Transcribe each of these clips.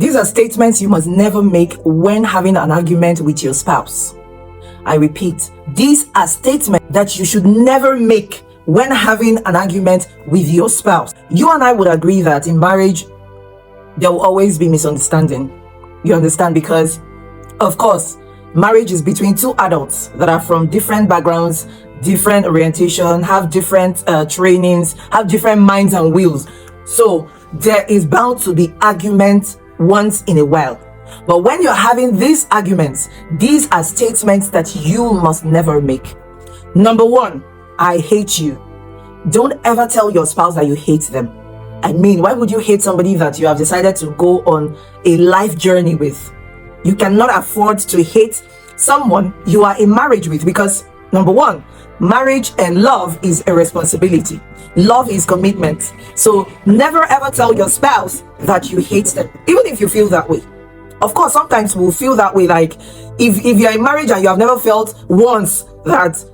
These are statements you must never make when having an argument with your spouse. I repeat, these are statements that you should never make when having an argument with your spouse. You and I would agree that in marriage, there will always be misunderstanding. You understand? Because, of course, marriage is between two adults that are from different backgrounds, different orientation, have different trainings, have different minds and wills. So there is bound to be arguments once in a while. But when you're having these arguments, these are statements that you must never make. Number one, I hate you. Don't ever tell your spouse that you hate them. I mean, why would you hate somebody that you have decided to go on a life journey with? You cannot afford to hate someone you are in marriage with, because number one, marriage and love is a responsibility. Love is commitment. So never ever tell your spouse that you hate them, even if you feel that way. Of course, sometimes we'll feel that way, like if you're in marriage and you have never felt once that,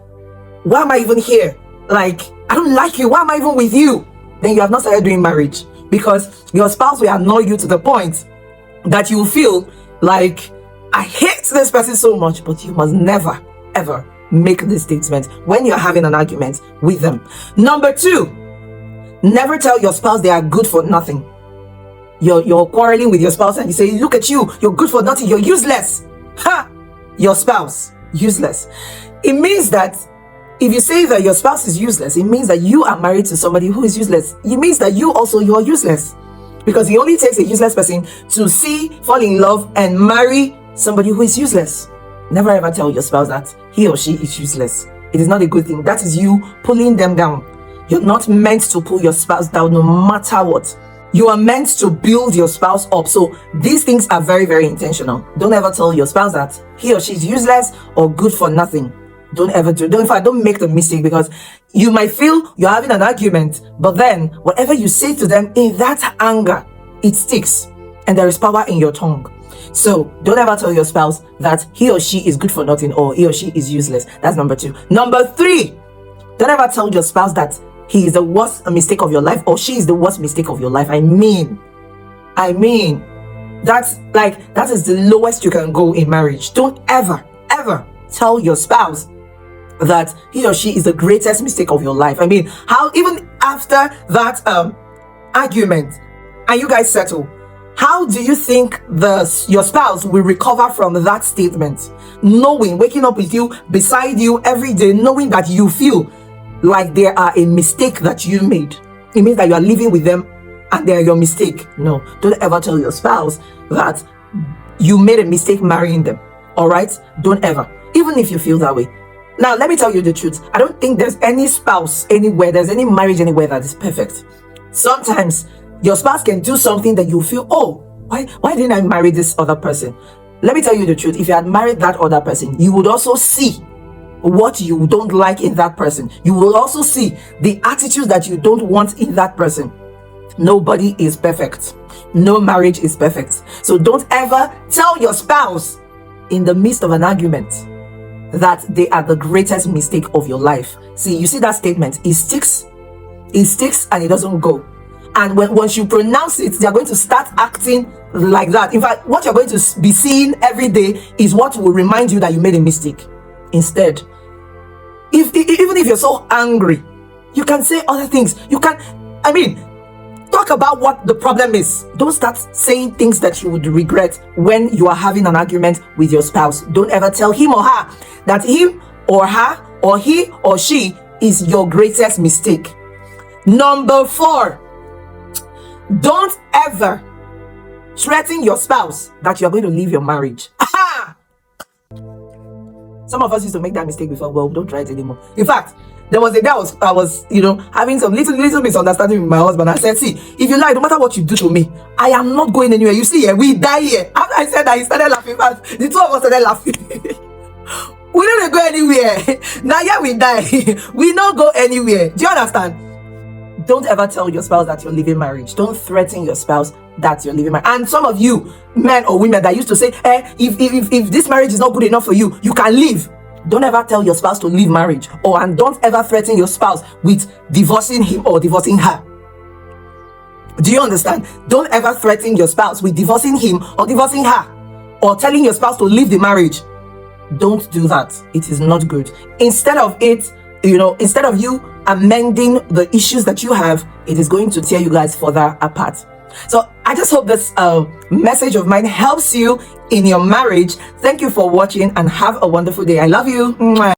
why am I even here? Like, I don't like you, why am I even with you? Then you have not started doing marriage, because your spouse will annoy you to the point that you feel like, I hate this person so much. But you must never ever make this statement when you're having an argument with them. Number two, never tell your spouse they are good for nothing. You're quarreling with your spouse and you say, look at you, you're good for nothing, you're useless. Ha! Your spouse, useless. It means that if you say that your spouse is useless, it means that you are married to somebody who is useless. It means that you are useless. Because it only takes a useless person to fall in love and marry somebody who is useless. Never ever tell your spouse that he or she is useless. It is not a good thing. That is you pulling them down. You're not meant to pull your spouse down no matter what. You are meant to build your spouse up. So these things are very, very intentional. Don't ever tell your spouse that he or she is useless or good for nothing. Don't ever do. Don't make the mistake, because you might feel you're having an argument, but then whatever you say to them in that anger, it sticks, and there is power in your tongue. So don't ever tell your spouse that he or she is good for nothing or he or she is useless. That's number two. Number three, don't ever tell your spouse that he is the worst mistake of your life or she is the worst mistake of your life. I mean, that is the lowest you can go in marriage. Don't ever tell your spouse that he or she is the greatest mistake of your life. I mean, how even after that argument and you guys settle, how do you think your spouse will recover from that statement? Waking up with you, beside you every day, knowing that you feel like they are a mistake that you made. It means that you are living with them and they are your mistake. No, don't ever tell your spouse that you made a mistake marrying them. All right? Don't ever. Even if you feel that way. Now, let me tell you the truth. I don't think there's any spouse anywhere, there's any marriage anywhere that is perfect. Sometimes your spouse can do something that you feel, oh, why didn't I marry this other person? Let me tell you the truth. If you had married that other person, you would also see what you don't like in that person. You will also see the attitudes that you don't want in that person. Nobody is perfect. No marriage is perfect. So don't ever tell your spouse in the midst of an argument that they are the greatest mistake of your life. See, you see that statement, it sticks and it doesn't go. And once you pronounce it, they're going to start acting like that. In fact, what you're going to be seeing every day is what will remind you that you made a mistake. Instead, even if you're so angry, you can say other things. Talk about what the problem is. Don't start saying things that you would regret when you are having an argument with your spouse. Don't ever tell him or her that him or her or he or she is your greatest mistake. Number 4, don't ever threaten your spouse that you're going to leave your marriage. Aha! Some of us used to make that mistake before. Well, don't try it anymore. In fact, there was a day I was having some little misunderstanding with my husband. I said, see, if you lie, no matter what you do to me, I am not going anywhere. You see, we die here. After I said that, he started laughing fast. The two of us started laughing. We don't go anywhere. Now, yeah, we die. We don't go anywhere. Do you understand? Don't ever tell your spouse that you're leaving marriage. Don't threaten your spouse that you're leaving marriage. And some of you, men or women, that used to say, if this marriage is not good enough for you, you can leave. Don't ever tell your spouse to leave marriage, and don't ever threaten your spouse with divorcing him or divorcing her. Do you understand? Don't ever threaten your spouse with divorcing him or divorcing her, or telling your spouse to leave the marriage. Don't do that. It is not good. Instead of you amending the issues that you have, it is going to tear you guys further apart. So I just hope this message of mine helps you in your marriage. Thank you for watching and have a wonderful day. I love you. Mwah.